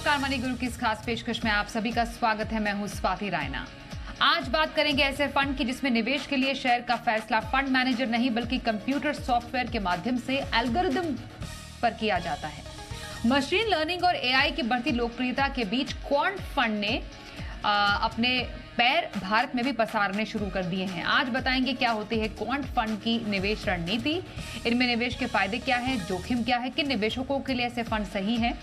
नमस्कार, मनी गुरु की इस खास पेशकश में आप सभी का स्वागत है। मैं हूं स्वाति रायना। आज बात करेंगे ऐसे फंड की जिसमें निवेश के लिए शेयर का फैसला फंड मैनेजर नहीं बल्कि कंप्यूटर सॉफ्टवेयर के माध्यम से एल्गोरिदम पर किया जाता है। मशीन लर्निंग और एआई की बढ़ती लोकप्रियता के बीच क्वांट फंड ने अपने पैर भारत में भी पसारने शुरू कर दिए हैं। आज बताएंगे क्या होती है क्वांट फंड की निवेश रणनीति, इनमें निवेश के फायदे क्या है, जोखिम क्या है, किन निवेशकों के लिए ऐसे फंड सही हैं।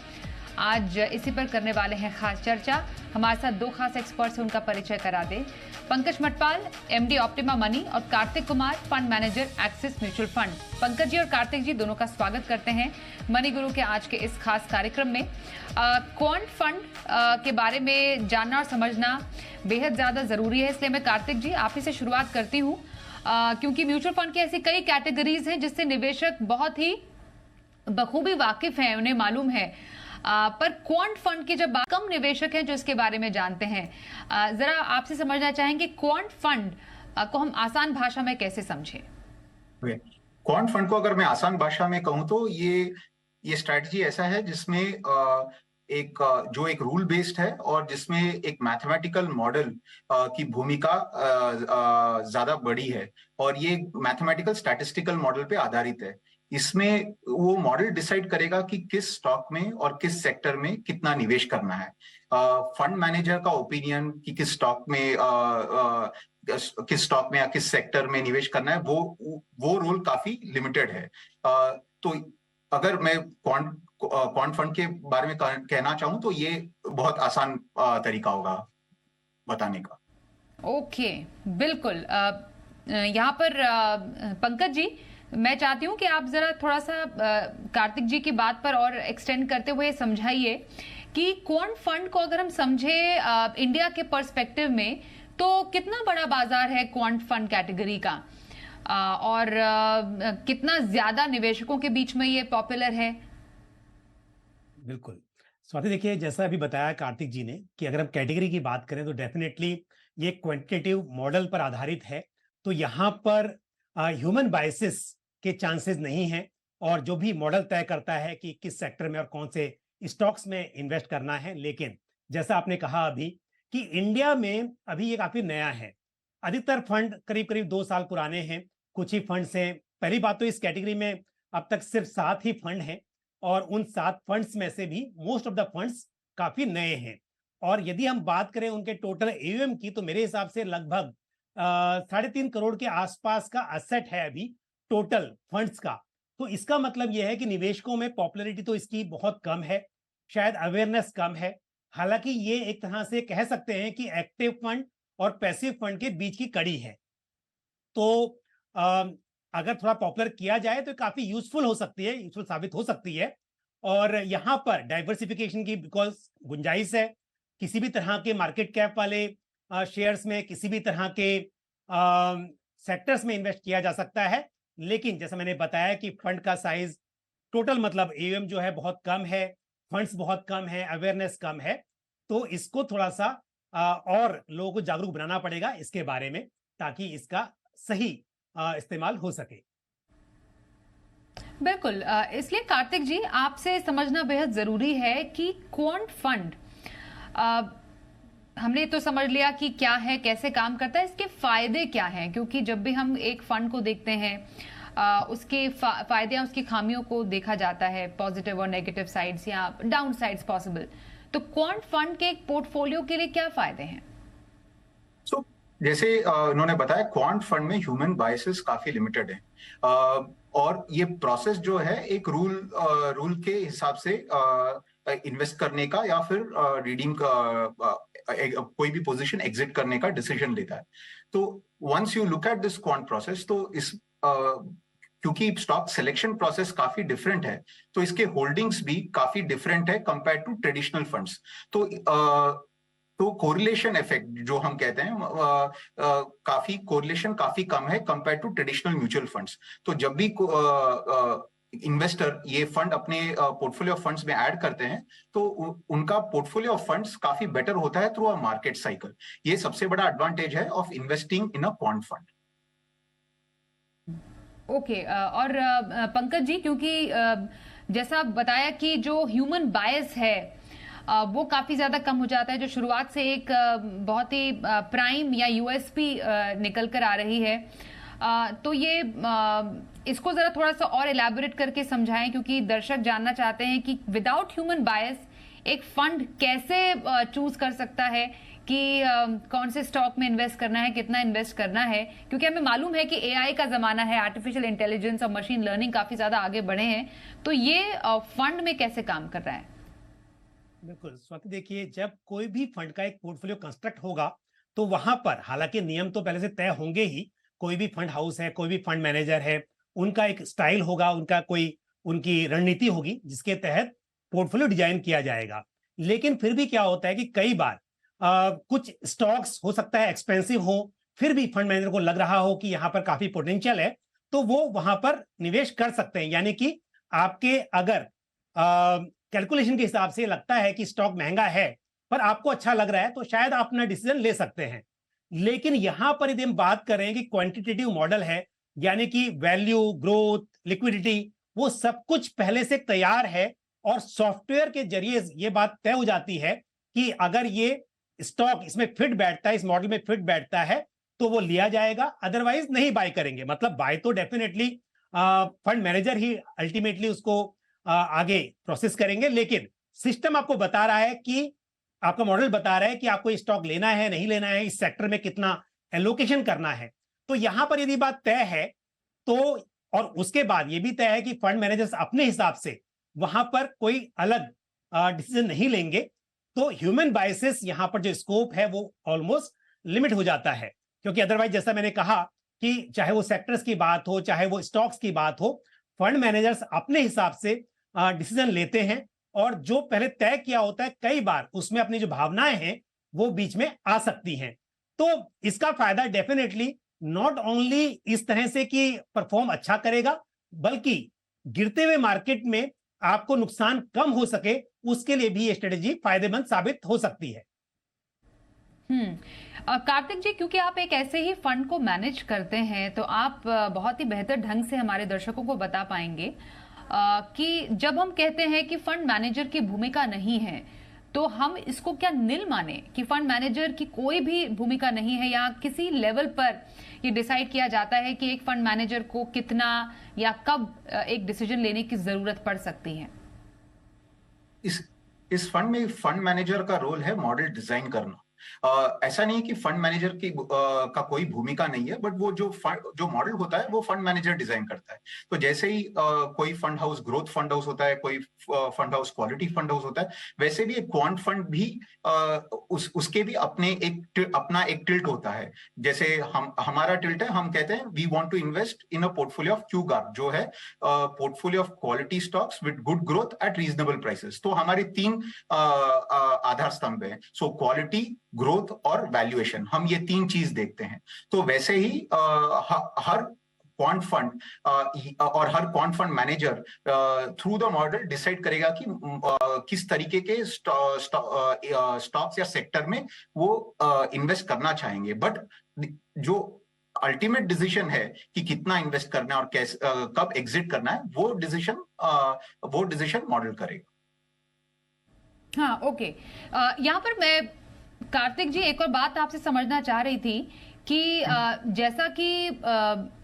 आज इसी पर करने वाले हैं खास चर्चा। हमारे साथ दो खास एक्सपर्ट्स हैं, उनका परिचय करा दें। Pankaj Matpal, MD Optima money, और Kartik Kumar, fund manager Axis mutual fund. Pankaj ji और कार्तिक जी दोनों का स्वागत करते हैं मनी गुरु के आज के इस खास कार्यक्रम में। क्वांट फंड के बारे में जानना और समझना बेहद ज्यादा जरूरी है, इसलिए मैं कार्तिक जी आप ही से शुरुआत करती हूँ, क्योंकि म्यूचुअल फंड की ऐसी कई कैटेगरीज हैं जिससे निवेशक बहुत ही बखूबी वाकिफ हैं, उन्हें मालूम है। पर क्वांट फंड की जब कम निवेशक हैं जो इसके बारे में जानते हैं, जरा आपसे समझना चाहेंगे क्वांट फंड को हम आसान भाषा में कैसे समझें। क्वांट फंड को अगर मैं आसान भाषा में कहूं तो ये स्ट्रैटेजी ऐसा है जिसमें एक रूल बेस्ड है और जिसमें एक मैथमेटिकल मॉडल की भूमिका ज्यादा बड़ी है, और ये मैथमेटिकल स्टैटिस्टिकल मॉडल पे आधारित है। इसमें वो मॉडल डिसाइड करेगा कि किस स्टॉक में और किस सेक्टर में कितना निवेश करना है। फंड मैनेजर का ओपिनियन कि किस स्टॉक में या किस सेक्टर में निवेश करना है, वो रोल काफी लिमिटेड है। तो अगर मैं क्वांट फंड के बारे में कहना चाहूं तो ये बहुत आसान तरीका होगा बताने का। ओके, बिल्कुल। यहाँ पर पंकज जी, मैं चाहती हूँ कि आप जरा थोड़ा सा कार्तिक जी की बात पर और एक्सटेंड करते हुए समझाइए कि क्वांट फंड को अगर हम समझे इंडिया के पर्सपेक्टिव में तो कितना बड़ा बाजार है क्वांट फंड कैटेगरी का, और कितना ज्यादा निवेशकों के बीच में ये पॉपुलर है। बिल्कुल स्वाति, देखिए जैसा अभी बताया कार्तिक जी ने कि अगर हम कैटेगरी की बात करें तो डेफिनेटली ये क्वांटिटेटिव मॉडल पर आधारित है, तो यहाँ पर ह्यूमन बायसेस के चांसेस नहीं हैं, और जो भी मॉडल तय करता है कि किस सेक्टर में और कौन से स्टॉक्स में इन्वेस्ट करना है। लेकिन जैसा आपने कहा अभी कि इंडिया में अभी ये काफी नया है, अधिकतर फंड करीब करीब 2 साल पुराने हैं, कुछ ही फंड्स हैं। पहली बात तो इस कैटेगरी में अब तक सिर्फ 7 ही फंड हैं, और उन 7 फंड्स में से भी मोस्ट ऑफ द फंड्स काफी नए हैं। और यदि हम बात करें उनके टोटल एयूएम की तो मेरे हिसाब से लगभग 3.5 करोड़ के आसपास का असेट है अभी टोटल फंड्स का। तो इसका मतलब यह है कि निवेशकों में पॉपुलैरिटी तो इसकी बहुत कम है, शायद अवेयरनेस कम है। हालांकि ये एक तरह से कह सकते हैं कि एक्टिव फंड और पैसिव फंड के बीच की कड़ी है। तो अगर थोड़ा पॉपुलर किया जाए तो काफी यूजफुल हो सकती है, यूजफुल साबित हो सकती है। और यहाँ पर डाइवर्सिफिकेशन की बिकॉज गुंजाइश है, किसी भी तरह के मार्केट कैप वाले शेयर्स में, किसी भी तरह के सेक्टर्स में इन्वेस्ट किया जा सकता है। लेकिन जैसा मैंने बताया कि फंड का साइज टोटल मतलब एयूएम जो है बहुत कम है, फंड्स बहुत कम है, अवेयरनेस कम है। तो इसको थोड़ा सा और लोगों को जागरूक बनाना पड़ेगा इसके बारे में, ताकि इसका सही इस्तेमाल हो सके। बिल्कुल, इसलिए कार्तिक जी आपसे समझना बेहद जरूरी है कि क्वांट फंड, हमने तो समझ लिया कि क्या है, कैसे काम करता है, इसके फायदे क्या हैं, क्योंकि जब भी हम एक फंड को देखते हैं उसके फायदे या उसकी खामियों को देखा जाता है, पॉजिटिव और नेगेटिव साइड्स या डाउन साइड्स पॉसिबल। तो क्वांट फंड के एक पोर्टफोलियो के लिए क्या फायदे हैं? जैसे उन्होंने बताया, क्वांट फंड में ह्यूमन बायसेस काफी लिमिटेड है, और ये प्रोसेस जो है एक रूल के हिसाब से इन्वेस्ट करने का या फिर रिडीम का कोई भी पोजीशन एग्जिट करने का डिसीजन लेता है। तो once you look at this quant process, तो इस क्योंकि स्टॉक सिलेक्शन प्रोसेस काफी डिफरेंट है, तो इसके होल्डिंग्स भी काफी डिफरेंट है कंपेयर टू ट्रेडिशनल फंड्स। तो कोरिलेशन इफेक्ट जो हम कहते हैं, काफी कोरिलेशन काफी कम है compare to traditional mutual funds. तो जब भी इन्वेस्टर ये फंड अपने पोर्टफोलियो ऑफ फंड्स में ऐड करते हैं तो उनका पोर्टफोलियो ऑफ फंड्स काफी बेटर होता है थ्रू अ मार्केट साइकिल। ये सबसे बड़ा एडवांटेज है of investing in a quant fund. Okay, और पंकज जी, क्योंकि जैसा बताया कि जो ह्यूमन बायस है वो काफी ज्यादा कम हो जाता है, जो शुरुआत से एक बहुत ही प्राइम या यूएसपी निकल कर आ रही है। तो ये इसको जरा थोड़ा सा और इलैबोरेट करके समझाएं, क्योंकि दर्शक जानना चाहते हैं कि विदाउट ह्यूमन बायस एक फंड कैसे चूज कर सकता है कि कौन से स्टॉक में इन्वेस्ट करना है, कितना इन्वेस्ट करना है, क्योंकि हमें मालूम है कि एआई का जमाना है, आर्टिफिशियल इंटेलिजेंस और मशीन लर्निंग काफी ज्यादा आगे बढ़े हैं। तो ये फंड में कैसे काम कर रहा है? बिल्कुल स्वाति, देखिए जब कोई भी फंड का एक पोर्टफोलियो कंस्ट्रक्ट होगा तो वहां पर हालांकि नियम तो पहले से तय होंगे ही। कोई भी फंड हाउस है, कोई भी फंड मैनेजर है, उनका एक स्टाइल होगा, उनका कोई उनकी रणनीति होगी जिसके तहत पोर्टफोलियो डिजाइन किया जाएगा। लेकिन फिर भी क्या होता है कि कई बार कुछ स्टॉक्स हो सकता है एक्सपेंसिव हो, फिर भी फंड मैनेजर को लग रहा हो कि यहां पर काफी पोटेंशियल है, तो वो वहां पर निवेश कर सकते हैं। यानी कि आपके अगर कैलकुलेशन के हिसाब से लगता है कि स्टॉक महंगा है पर आपको अच्छा लग रहा है, तो शायद आप अपना डिसीजन ले सकते हैं। लेकिन यहां पर यदि हम बात कर रहे हैं कि क्वांटिटेटिव मॉडल है, यानी कि वैल्यू, ग्रोथ, लिक्विडिटी, वो सब कुछ पहले से तैयार है और सॉफ्टवेयर के जरिए ये बात तय हो जाती है कि अगर ये स्टॉक इसमें फिट बैठता है, इस मॉडल में फिट बैठता है, तो वो लिया जाएगा, अदरवाइज नहीं बाय करेंगे। मतलब बाय तो डेफिनेटली फंड मैनेजर ही अल्टीमेटली उसको आगे प्रोसेस करेंगे, लेकिन सिस्टम आपको बता रहा है कि आपका मॉडल बता रहा है कि आपको स्टॉक लेना है, नहीं लेना है, इस सेक्टर में कितना एलोकेशन करना है। तो यहां पर यदि बात तय है तो, और उसके बाद यह भी तय है कि फंड मैनेजर्स अपने हिसाब से वहां पर कोई अलग डिसीजन नहीं लेंगे, तो ह्यूमन बायसेस यहां पर जो स्कोप है वो ऑलमोस्ट लिमिट हो जाता है। क्योंकि अदरवाइज जैसा मैंने कहा कि चाहे वो सेक्टर्स की बात हो, चाहे वो स्टॉक्स की बात हो, फंड मैनेजर्स अपने हिसाब से डिसीजन लेते हैं और जो पहले तय किया होता है कई बार उसमें अपनी जो भावनाएं हैं वो बीच में आ सकती हैं। तो इसका फायदा डेफिनेटली नॉट ओनली इस तरह से कि परफॉर्म अच्छा करेगा, बल्कि गिरते हुए मार्केट में आपको नुकसान कम हो सके, उसके लिए भी ये स्ट्रेटेजी फायदेमंद साबित हो सकती है। कार्तिक जी, क्योंकि आप एक ऐसे ही फंड को मैनेज करते हैं, तो आप बहुत ही बेहतर ढंग से हमारे दर्शकों को बता पाएंगे कि जब हम कहते हैं कि फंड मैनेजर की भूमिका नहीं है, तो हम इसको क्या निल माने कि फंड मैनेजर की कोई भी भूमिका नहीं है, या किसी लेवल पर ये डिसाइड किया जाता है कि एक फंड मैनेजर को कितना या कब एक डिसीजन लेने की जरूरत पड़ सकती है? इस फंड में फंड मैनेजर का रोल है मॉडल डिजाइन करना। ऐसा नहीं कि फंड मैनेजर की का कोई भूमिका नहीं है, बट वो जो मॉडल होता है वो फंड मैनेजर डिजाइन करता है। तो जैसे ही कोई fund house growth fund house होता है, कोई fund house quality fund house होता है, वैसे भी एक क्वांट फंड भी उसके भी अपना एक टिल्ट होता है। जैसे हमारा टिल्ट है, हम कहते हैं we want to invest in a portfolio of QGAR, जो है portfolio of quality stocks with good growth at reasonable prices. तो हमारे 3 आधार स्तंभ है। सो क्वालिटी, ग्रोथ और वैल्यूएशन, हम ये 3 चीज देखते हैं। तो वैसे ही हर क्वांट फंड और हर quant fund manager through the model decide करेगा कि किस तरीके के स्टॉक्स या सेक्टर में वो इन्वेस्ट करना चाहेंगे। बट जो अल्टीमेट डिसीजन है कि कितना इन्वेस्ट करना है और कैसे कब एग्जिट करना है, वो डिसीजन मॉडल करेगा। हाँ, ओके। यहाँ पर मैं कार्तिक जी एक और बात आपसे समझना चाह रही थी कि जैसा कि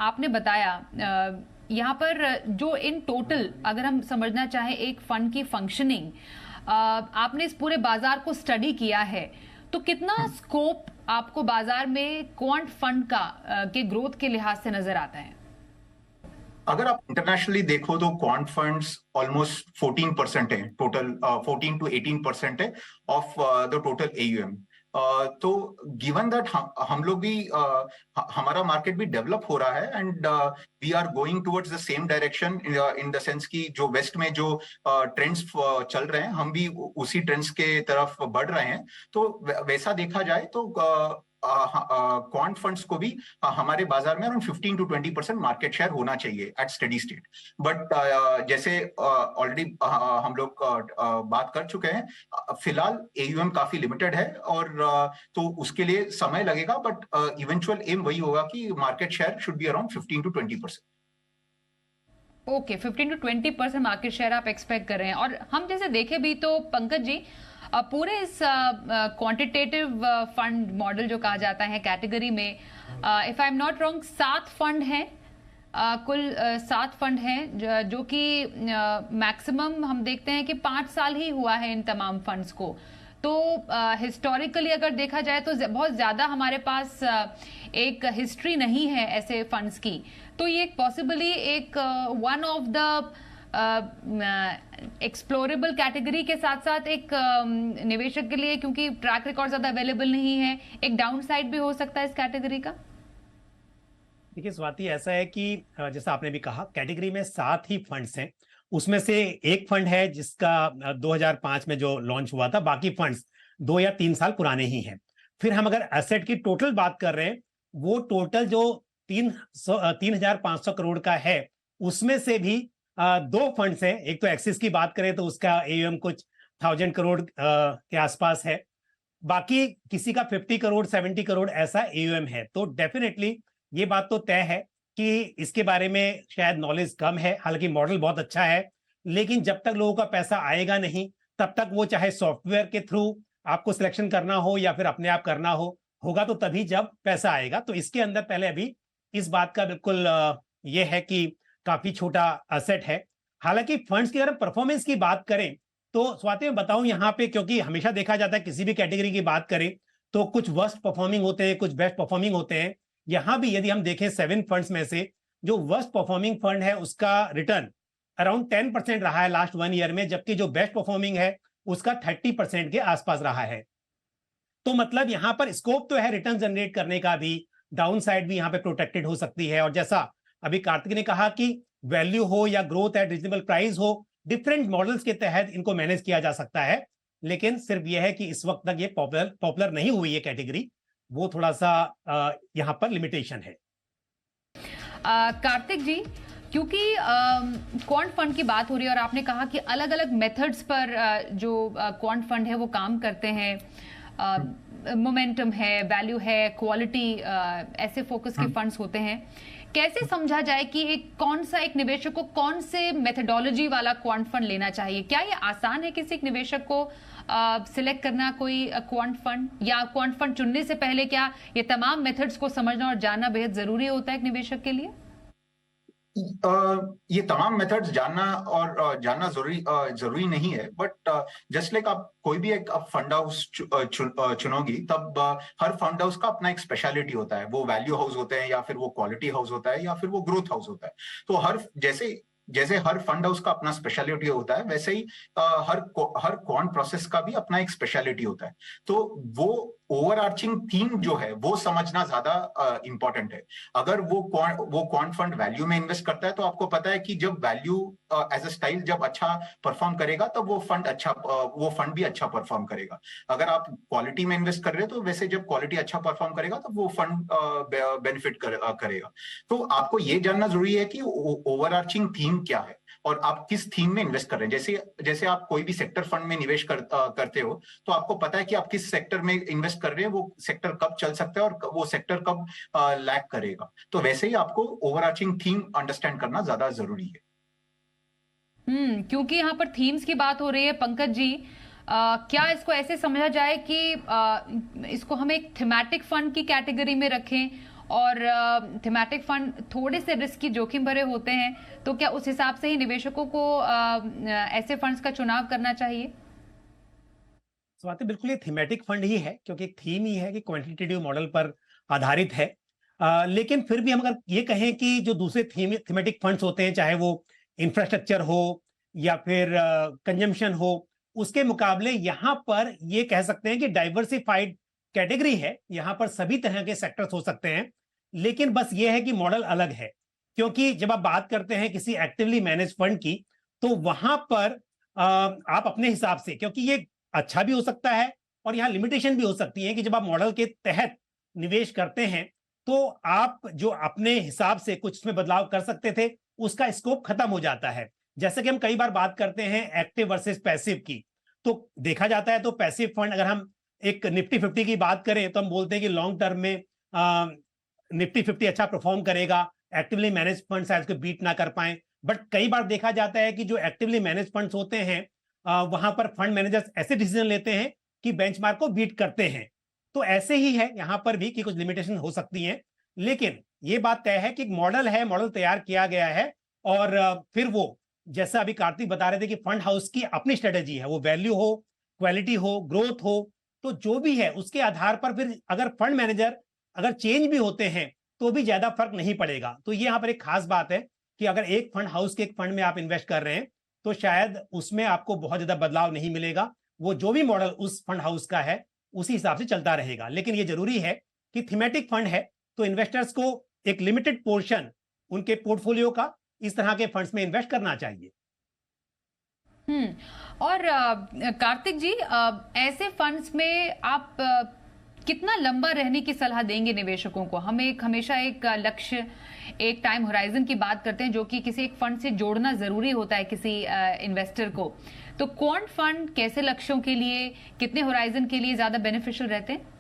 आपने बताया, यहाँ पर जो इन टोटल अगर हम समझना चाहें एक फंड की फंक्शनिंग, आपने इस पूरे बाजार को स्टडी किया है, तो कितना स्कोप आपको बाजार में क्वांट फंड का के ग्रोथ के लिहाज से नजर आता है? अगर आप इंटरनेशनली देखो तो क्वांट फंड्स ऑलमोस्ट 14% है, टोटल 14 to 18% है ऑफ द टोटल AUM। तो गिवन दैट हम लोग भी हमारा मार्केट भी डेवलप हो रहा है and we are going towards the same direction in the sense कि जो वेस्ट में जो ट्रेंड्स चल रहे हैं, हम भी उसी ट्रेंड्स के तरफ बढ़ रहे हैं। तो वैसा देखा जाए तो क्वांट फंड्स को भी हमारे बाजार में अराउंड 15 to 20% मार्केट शेयर होना चाहिए एट स्टेडी स्टेट। बट जैसे ऑलरेडी हम लोग बात कर चुके हैं, फिलहाल AUM काफी लिमिटेड है और तो उसके लिए समय लगेगा, बट इवेंचुअल एम वही होगा कि market share should be around 15 to 20%। Okay, 15 to 20% market share आप एक्सपेक्ट कर रहे हैं। और हम जैसे देखें भी तो पंकज जी, पूरे इस क्वांटिटेटिव फंड मॉडल जो कहा जाता है कैटेगरी में, if I am not wrong 7 fund हैं, कुल 7 फंड हैं जो कि मैक्सिमम हम देखते हैं कि 5 साल ही हुआ है इन तमाम फंड्स को। तो हिस्टोरिकली अगर देखा जाए तो बहुत ज़्यादा हमारे पास एक हिस्ट्री नहीं है ऐसे फंड्स की। तो ये पॉसिबली एक वन ऑफ द एक्सप्लोरेबल कैटेगरी के साथ साथ एक निवेशक के लिए, क्योंकि ट्रैक रिकॉर्ड ज़्यादा अवेलेबल नहीं है, एक डाउन साइड भी हो सकता है इस कैटेगरी का। देखिए स्वाति, ऐसा है कि जैसा आपने भी कहा कैटेगरी में 7 ही फंड्स हैं। उसमें से एक फंड है जिसका 2005 में जो लॉन्च हुआ था, बाकी फंड्स 2 या 3 साल पुराने ही हैं। फिर हम अगर एसेट की टोटल बात कर रहे हैं, वो टोटल जो 3,500 करोड़ का है, उसमें से भी 2 फंड्स हैं। एक तो एक्सिस की बात करें तो उसका AUM कुछ 1000 करोड़ के आसपास है, बाकी किसी का 50 करोड़ 70 करोड़ ऐसा AUM है। तो डेफिनेटली ये बात तो तय है कि इसके बारे में शायद नॉलेज कम है। हालांकि मॉडल बहुत अच्छा है, लेकिन जब तक लोगों का पैसा आएगा नहीं, तब तक वो चाहे सॉफ्टवेयर के थ्रू आपको सिलेक्शन करना हो या फिर अपने आप करना होगा तो तभी जब पैसा आएगा। तो इसके अंदर पहले अभी इस बात का बिल्कुल ये है कि काफी छोटा असेट है। हालांकि फंड्स की अगर परफॉर्मेंस की बात करें तो स्वाति मैं बताऊं यहाँ पे, क्योंकि हमेशा देखा जाता है किसी भी कैटेगरी की बात करें तो कुछ वर्स्ट परफॉर्मिंग होते हैं, कुछ बेस्ट परफॉर्मिंग होते हैं। यहां भी यदि हम देखें 7 फंड्स में से जो वर्स्ट परफॉर्मिंग फंड है उसका रिटर्न अराउंड 10% रहा है लास्ट 1 ईयर में, जबकि जो बेस्ट परफॉर्मिंग है उसका 30% के आसपास रहा है। तो मतलब यहां पर स्कोप तो है रिटर्न जनरेट करने का भी, डाउन साइड भी यहां पे प्रोटेक्टेड हो सकती है। और जैसा अभी कार्तिक ने कहा कि वैल्यू हो या ग्रोथ एट रीजनेबल प्राइस हो, डिफरेंट मॉडल्स के तहत इनको मैनेज किया जा सकता है। लेकिन सिर्फ यह है कि इस वक्त तक ये पॉपुलर नहीं हुई है कैटेगरी, वो थोड़ा सा यहाँ पर लिमिटेशन है। कार्तिक जी, क्योंकि क्वांट फंड की बात हो रही है और आपने कहा कि अलग अलग मेथड्स पर जो क्वांट फंड है वो काम करते हैं, मोमेंटम है, वैल्यू है, क्वालिटी, ऐसे फोकस के फंड्स होते हैं। कैसे समझा जाए कि कौन सा एक निवेशक को कौन से मेथडोलॉजी वाला क्वांट फंड लेना चाहिए? क्या ये आसान है किसी एक निवेशक को सिलेक्ट करना कोई क्वांट फंड, या क्वांट फंड चुनने से पहले क्या ये तमाम मेथड्स को समझना और जानना बेहद जरूरी होता है एक निवेशक के लिए? ये तमाम मेथड्स जानना जरूरी नहीं है, बट जस्ट लाइक आप कोई भी एक फंड हाउस चुनोगी, तब हर फंड हाउस का अपना एक स्पेशलिटी होता है। वो वैल्यू हाउस होते हैं, या फिर वो क्वालिटी हाउस होता है, या फिर वो ग्रोथ हाउस होता है। तो जैसे हर फंड हाउस का अपना स्पेशलिटी होता है, वैसे ही हर क्वांट प्रोसेस का भी अपना एक स्पेशलिटी होता है। तो वो ओवरआर्चिंग थीम जो है वो समझना ज्यादा इंपॉर्टेंट है। अगर वो क्वांट फंड वैल्यू में इन्वेस्ट करता है, तो आपको पता है कि जब वैल्यू एज अ स्टाइल जब अच्छा परफॉर्म करेगा, तब वो फंड भी अच्छा परफॉर्म करेगा। अगर आप क्वालिटी में इन्वेस्ट कर रहे हो, तो वैसे जब क्वालिटी अच्छा परफॉर्म करेगा तो वो फंड बेनिफिट करेगा। तो आपको ये जानना जरूरी है कि ओवरआर्चिंग थीम क्या है और आप किस थीम में इन्वेस्ट कर रहे हैं। जैसे आप कोई भी सेक्टर फंड में निवेश करते हो, तो आपको पता है कि आप किस सेक्टर में इन्वेस्ट कर रहे हैं, वो सेक्टर कब चल सकता है और वो सेक्टर कब लैग करेगा। तो वैसे ही आपको ओवरआर्चिंग थीम अंडरस्टैंड करना ज्यादा जरूरी है। क्योंकि यहाँ पर थीम्स की बात हो रही है पंकज जी, क्या इसको ऐसे समझा जाए कि इसको हम एक थीमेटिक फंड की कैटेगरी में रखें, और थीमेटिक फंड थोड़े से रिस्की जोखिम भरे होते हैं, तो क्या उस हिसाब से ही निवेशकों को ऐसे फंड्स का चुनाव करना चाहिए? स्वाति, बिल्कुल ये थीमेटिक फंड ही है, क्योंकि एक थीम ही है कि क्वांटिटेटिव मॉडल पर आधारित है। लेकिन फिर भी हम अगर ये कहें कि जो दूसरे थीमेटिक फंड्स होते हैं, चाहे वो इंफ्रास्ट्रक्चर हो या फिर कंजम्पशन हो, उसके मुकाबले यहाँ पर ये कह सकते हैं कि डाइवर्सिफाइड कैटेगरी है। यहाँ पर सभी तरह के सेक्टर्स हो सकते हैं, लेकिन बस ये है कि मॉडल अलग है। क्योंकि जब आप बात करते हैं किसी एक्टिवली मैनेज फंड की, तो वहां पर आप अपने हिसाब से, क्योंकि ये अच्छा भी हो सकता है और यहाँ लिमिटेशन भी हो सकती है कि जब आप मॉडल के तहत निवेश करते हैं तो आप जो अपने हिसाब से कुछ उसमें बदलाव कर सकते थे, उसका स्कोप खत्म हो जाता है। जैसे कि हम कई बार बात करते हैं एक्टिव वर्सेस पैसिव की, तो देखा जाता है तो पैसिव फंड, अगर हम एक निफ्टी 50 की बात करें तो हम बोलते हैं कि लॉन्ग टर्म में निफ्टी 50 अच्छा परफॉर्म करेगा, एक्टिवली मैनेज फंड शायद उसको बीट ना कर पाए। बट कई बार देखा जाता है कि जो एक्टिवली मैनेज फंड्स होते हैं वहां पर फंड मैनेजर्स ऐसे डिसीजन लेते हैं कि बेंचमार्क को बीट करते हैं। तो ऐसे ही है यहां पर भी कि कुछ लिमिटेशन हो सकती हैं, लेकिन ये बात तय है कि एक मॉडल है, मॉडल तैयार किया गया है और फिर वो जैसा अभी कार्तिक बता रहे थे कि फंड हाउस की अपनी स्ट्रेटेजी है, वो वैल्यू हो, क्वालिटी हो, ग्रोथ हो, तो जो भी है उसके आधार पर फिर अगर फंड मैनेजर अगर चेंज भी होते हैं तो भी ज्यादा फर्क नहीं पड़ेगा। तो ये यहाँ पर एक खास बात है कि अगर एक फंड हाउस के एक फंड में आप इन्वेस्ट कर रहे हैं तो शायद उसमें आपको बहुत ज्यादा बदलाव नहीं मिलेगा, वो जो भी मॉडल उस फंड हाउस का है उसी हिसाब से चलता रहेगा। लेकिन ये जरूरी है कि थीमेटिक फंड है तो इन्वेस्टर्स को एक लिमिटेड पोर्शन उनके पोर्टफोलियो का इस तरह के फंड्स में इन्वेस्ट करना चाहिए। और कार्तिक जी, ऐसे फंड्स में आप कितना लंबा रहने की सलाह देंगे निवेशकों को? हम हमेशा एक लक्ष्य, एक टाइम होराइजन की बात करते हैं जो कि किसी एक फंड से जोड़ना जरूरी होता है किसी इन्वेस्टर को। तो क्वांट फंड कैसे लक्ष्यों के लिए, कितने होराइजन के लिए ज्यादा बेनिफिशियल रहते हैं?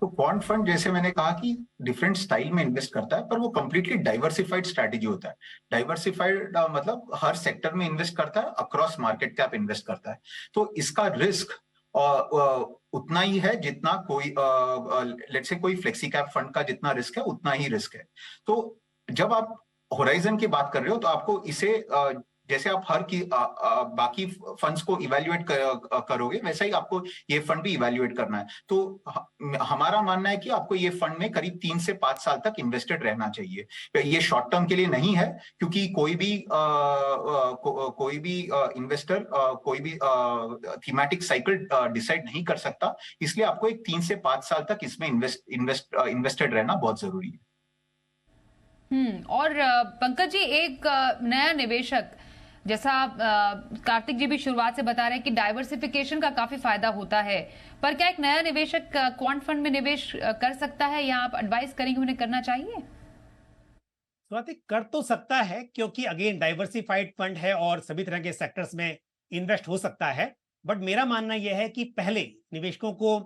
तो क्वांट फंड जैसे मैंने कहा कि डिफरेंट स्टाइल में इन्वेस्ट करता है, पर वो कंप्लीटली डाइवर्सिफाइड स्ट्रैटेजी होता है। डाइवर्सिफाइड मतलब हर सेक्टर में इन्वेस्ट करता है, अक्रॉस मार्केट कैप इन्वेस्ट करता है। तो इसका रिस्क उतना ही है जितना कोई लेट्स से कोई फ्लेक्सी कैप फंड का जितना रिस्क है उतना ही रिस्क है। तो जब आप होराइजन की बात कर रहे हो तो आपको इसे जैसे आप हर की बाकी फंड्स को इवैल्यूएट करोगे वैसा ही आपको ये फंड भी इवैल्यूएट करना है। तो हमारा मानना है कि आपको ये फंड में करीब 3 से 5 साल तक इन्वेस्टेड रहना चाहिए। ये शॉर्ट टर्म के लिए नहीं है, क्योंकि कोई भी इन्वेस्टर कोई भी थीमेटिक साइकिल डिसाइड नहीं कर सकता, इसलिए आपको एक 3 से 5 साल तक इसमें इन्वेस्टेड रहना बहुत जरूरी है। और पंकज जी, एक नया निवेशक, जैसा कार्तिक जी भी शुरुआत से बता रहे हैं कि डाइवर्सिफिकेशन का काफी फायदा होता है, पर क्या एक नया निवेशक क्वांट फंड में निवेश कर सकता है, या आप एडवाइस करेंगे उन्हें करना चाहिए? स्वाति, कर तो सकता है क्योंकि अगेन डाइवर्सिफाइड फंड है और सभी तरह के सेक्टर्स में इन्वेस्ट हो सकता है। बट मेरा मानना यह है कि पहले निवेशकों को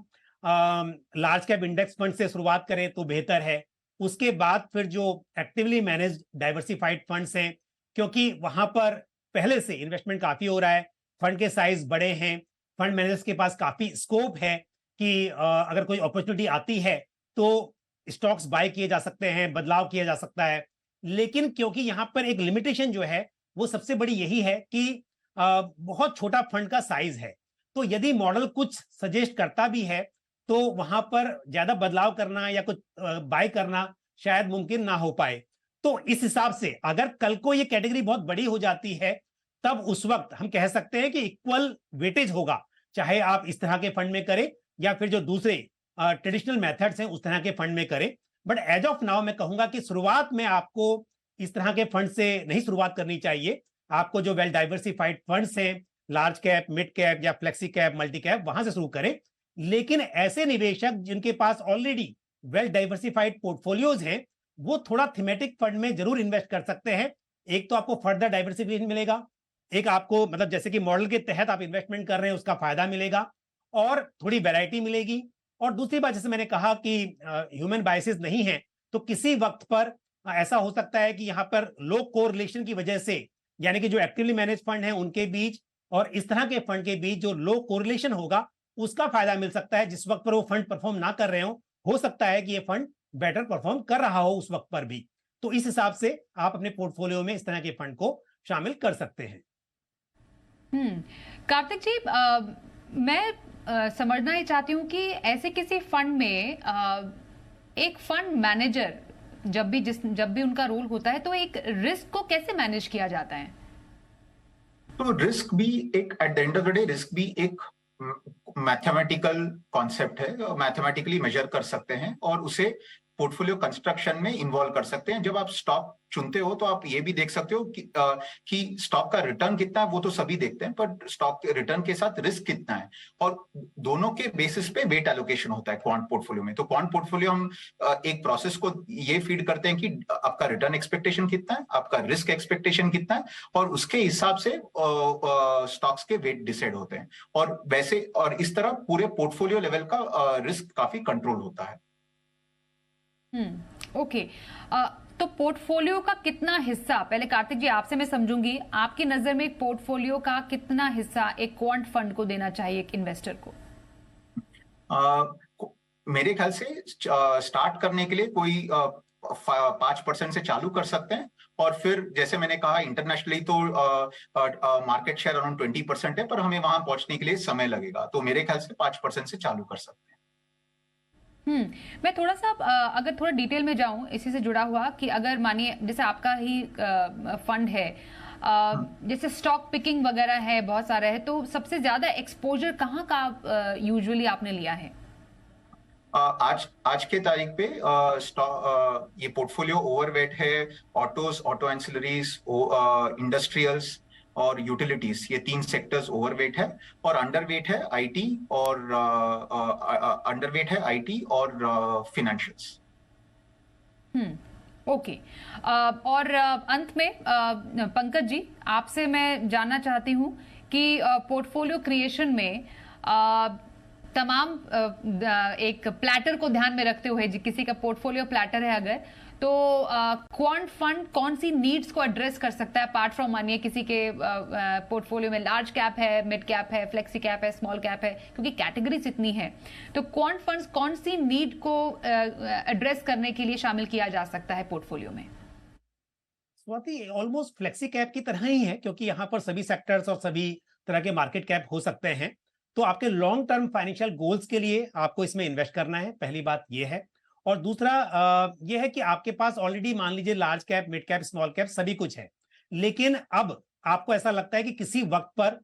लार्ज कैप इंडेक्स फंड से शुरुआत करें तो बेहतर है, उसके बाद फिर जो एक्टिवली मैनेज्ड डाइवर्सिफाइड फंड्स हैं, क्योंकि वहां पर पहले से इन्वेस्टमेंट काफी हो रहा है, फंड के साइज बड़े हैं, फंड मैनेजर्स के पास काफी स्कोप है कि अगर कोई अपॉर्चुनिटी आती है तो स्टॉक्स बाय किए जा सकते हैं, बदलाव किया जा सकता है। लेकिन क्योंकि यहां पर एक लिमिटेशन जो है वो सबसे बड़ी यही है कि बहुत छोटा फंड का साइज है, तो यदि मॉडल कुछ सजेस्ट करता भी है तो वहां पर ज्यादा बदलाव करना या कुछ बाय करना शायद मुमकिन ना हो पाए। तो इस हिसाब से अगर कल को ये कैटेगरी बहुत बड़ी हो जाती है तब उस वक्त हम कह सकते हैं कि इक्वल वेटेज होगा, चाहे आप इस तरह के फंड में करें या फिर जो दूसरे ट्रेडिशनल मेथड्स हैं उस तरह के फंड में करें। बट एज ऑफ नाउ मैं कहूंगा कि शुरुआत में आपको इस तरह के फंड से नहीं शुरुआत करनी चाहिए। आपको जो वेल डाइवर्सिफाइड फंड्स हैं, लार्ज कैप, मिड कैप या फ्लेक्सी कैप, मल्टी कैप, वहां से शुरू करें। लेकिन ऐसे निवेशक जिनके पास ऑलरेडी वेल डाइवर्सिफाइड पोर्टफोलियोज हैं वो थोड़ा थीमेटिक फंड में जरूर इन्वेस्ट कर सकते हैं। एक तो आपको फर्दर डाइवर्सिफिकेशन मिलेगा, एक आपको मतलब जैसे कि मॉडल के तहत आप इन्वेस्टमेंट कर रहे हैं उसका फायदा मिलेगा और थोड़ी वैरायटी मिलेगी। और दूसरी बात, जैसे मैंने कहा कि ह्यूमन बायसेस नहीं है, तो किसी वक्त पर ऐसा हो सकता है कि यहाँ पर लो कोरिलेशन की वजह से, यानी कि जो एक्टिवली मैनेज फंड है उनके बीच और इस तरह के फंड के बीच जो लो कोरिलेशन होगा उसका फायदा मिल सकता है। जिस वक्त पर वो फंड परफॉर्म ना कर रहे हो सकता है कि ये फंड बेटर परफॉर्म कर रहा हो उस वक्त पर भी। तो इस हिसाब से आप अपने पोर्टफोलियो में इस तरह के फंड को शामिल कर सकते हैं। कार्तिक जी, मैं समझना ही चाहती हूं कि ऐसे किसी फंड में एक फंड मैनेजर जब भी उनका रोल होता है तो एक रिस्क को कैसे मैनेज किया जाता है? तो रिस्क भी एक, at the end of the day, risk भी एक मैथमेटिकल कॉन्सेप्ट है, मैथमेटिकली मेजर कर सकते हैं और उसे पोर्टफोलियो कंस्ट्रक्शन में इन्वॉल्व कर सकते हैं। जब आप स्टॉक चुनते हो तो आप ये भी देख सकते हो कि स्टॉक का रिटर्न कितना है, वो तो सभी देखते हैं, पर स्टॉक के रिटर्न के साथ रिस्क कितना है, और दोनों के बेसिस पे वेट एलोकेशन होता है क्वांट पोर्टफोलियो में। तो क्वांट पोर्टफोलियो हम एक प्रोसेस को ये फीड करते हैं कि आपका रिटर्न एक्सपेक्टेशन कितना है, आपका रिस्क एक्सपेक्टेशन कितना है, और उसके हिसाब से स्टॉक्स के वेट डिसाइड होते हैं। और वैसे और इस तरह पूरे पोर्टफोलियो लेवल का रिस्क काफी कंट्रोल होता है। ओके। तो पोर्टफोलियो का कितना हिस्सा, पहले कार्तिक जी आपसे मैं समझूंगी, आपकी नजर में एक पोर्टफोलियो का कितना हिस्सा एक क्वांट फंड को देना चाहिए एक इन्वेस्टर को? मेरे ख्याल से स्टार्ट करने के लिए कोई 5% से चालू कर सकते हैं, और फिर जैसे मैंने कहा इंटरनेशनली तो मार्केट शेयर अराउंड 20% है, पर हमें वहां पहुंचने के लिए समय लगेगा, तो मेरे ख्याल से 5% से चालू कर सकते हैं। मैं थोड़ा सा अगर थोड़ा डिटेल में जाऊं इसी से जुड़ा हुआ, कि अगर मानिए जैसे आपका ही फंड है, जैसे स्टॉक पिकिंग वगैरह है, बहुत सारा है, तो सबसे ज्यादा एक्सपोजर कहाँ का यूजुअली आपने लिया है? आज के तारीख पे ये पोर्टफोलियो ओवरवेट है ऑटोज, ऑटो एंसिलरीज, इंडस्ट्रियल्स और यूटिलिटीज, ये 3 सेक्टर्स ओवरवेट है, और अंडरवेट है आईटी और फाइनेंशियल्स। ओके। और अंत में पंकज जी आपसे मैं जानना चाहती हूं कि पोर्टफोलियो क्रिएशन में तमाम एक प्लैटर को ध्यान में रखते हुए, किसी का पोर्टफोलियो प्लैटर है अगर, तो क्वांट फंड कौन सी नीड्स को एड्रेस कर सकता है, अपार्ट फ्रॉम मानिए किसी के पोर्टफोलियो में लार्ज कैप है, मिड कैप है, फ्लेक्सी कैप है, स्मॉल कैप है, क्योंकि कैटेगरीज इतनी है, तो क्वांट फंड्स कौन सी नीड को एड्रेस करने के लिए शामिल किया जा सकता है पोर्टफोलियो में? स्वाति, ऑलमोस्ट फ्लेक्सी कैप की तरह ही है, क्योंकि यहाँ पर सभी सेक्टर्स और सभी तरह के मार्केट कैप हो सकते हैं। तो आपके लॉन्ग टर्म फाइनेंशियल गोल्स के लिए आपको इसमें इन्वेस्ट करना है, पहली बात यह है। और दूसरा यह है कि आपके पास ऑलरेडी मान लीजिए large cap, mid cap, small cap सभी कुछ है, लेकिन अब आपको ऐसा लगता है कि किसी वक्त पर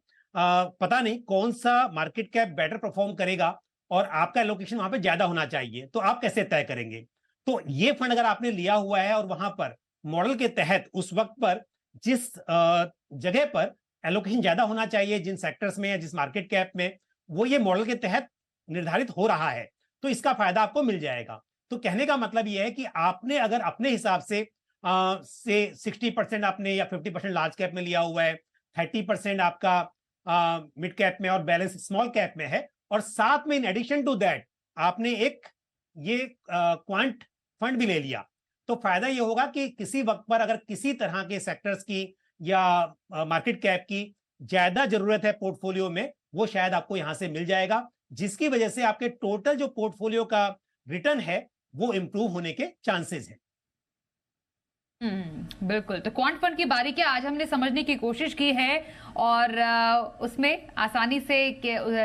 पता नहीं कौन सा मार्केट कैप बेटर परफॉर्म करेगा और आपका एलोकेशन वहां पे ज्यादा होना चाहिए, तो आप कैसे तय करेंगे? तो ये फंड अगर आपने लिया हुआ है और वहां पर मॉडल के तहत उस वक्त पर जिस जगह पर एलोकेशन ज्यादा होना चाहिए, जिन सेक्टर्स में या जिस मार्केट कैप में, वो ये मॉडल के तहत निर्धारित हो रहा है, तो इसका फायदा आपको मिल जाएगा। तो कहने का मतलब यह है कि आपने अगर अपने हिसाब से 60% आपने या 50% लार्ज कैप में लिया हुआ है, 30% आपका मिड कैप में और बैलेंस स्मॉल कैप में है, और साथ में इन एडिशन टू दैट आपने एक ये क्वांट फंड भी ले लिया, तो फायदा ये होगा कि किसी वक्त पर अगर किसी तरह के सेक्टर्स की या मार्केट कैप की ज्यादा जरूरत है पोर्टफोलियो में, वो शायद आपको यहां से मिल जाएगा, जिसकी वजह से आपके टोटल जो पोर्टफोलियो का रिटर्न है वो इंप्रूव होने के चांसेस हैं। बिल्कुल। तो क्वांट फंड की बारीकियां आज हमने समझने की कोशिश की है, और उसमें आसानी से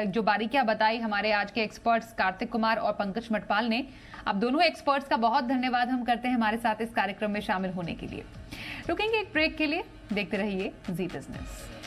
जो बारीकियां बताई हमारे आज के एक्सपर्ट्स कार्तिक कुमार और पंकज मटपाल ने। अब दोनों एक्सपर्ट्स का बहुत धन्यवाद हम करते हैं हमारे साथ इस कार्यक्रम में शामिल होने के लिए। रुकेंगे एक ब्रेक के लिए, देखते रहिए जी बिजनेस।